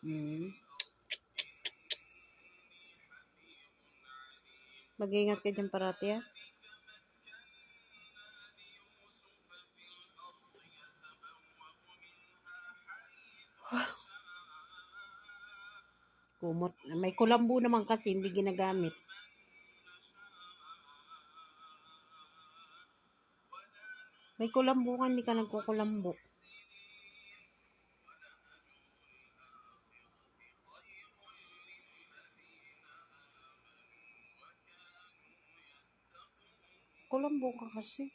Mm. Mag-iingat ka dyan parati, ah. Kumot. May kulambo naman kasi hindi ginagamit. May kulambo ka, hindi ka nagkukulambo. Kulambo ka kasi.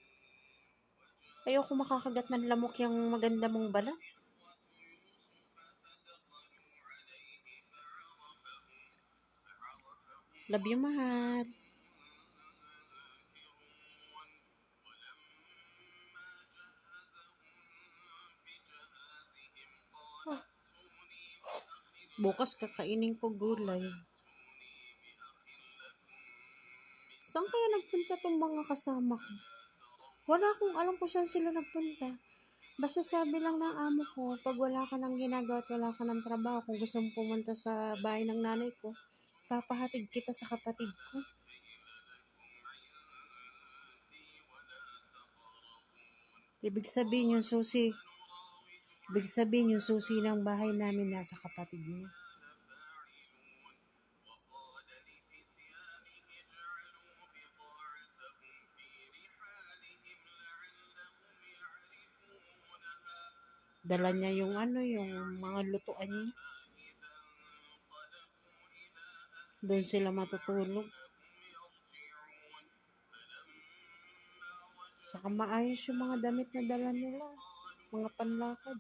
Ayoko makakagat ng lamok yung maganda mong balat. Love you, mahal. Bukas kakainin ko gulay. Saan kaya nagpunta tong mga kasama ko? Wala akong alam kung saan sila nagpunta. Basta sabi lang ng amo ko, pag wala ka ng ginagawa at wala ka ng trabaho, kung gusto mong pumunta sa bahay ng nanay ko, papahatid kita sa kapatid ko. Ibig sabihin yung susi ng bahay namin nasa kapatid niya. Dala niya yung mga lutuan niya. Doon sila matutulog. Saka maayos yung mga damit na dala nila. Mga panlakad.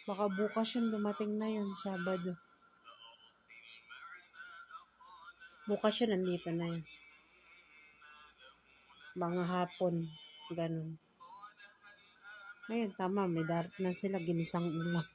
Baka bukas yun, dumating na yun, Sabado. Bukas yun, nandito na yun. Mga hapon, ganun. Ngayon, tama, may darat na sila, ginisang ulam.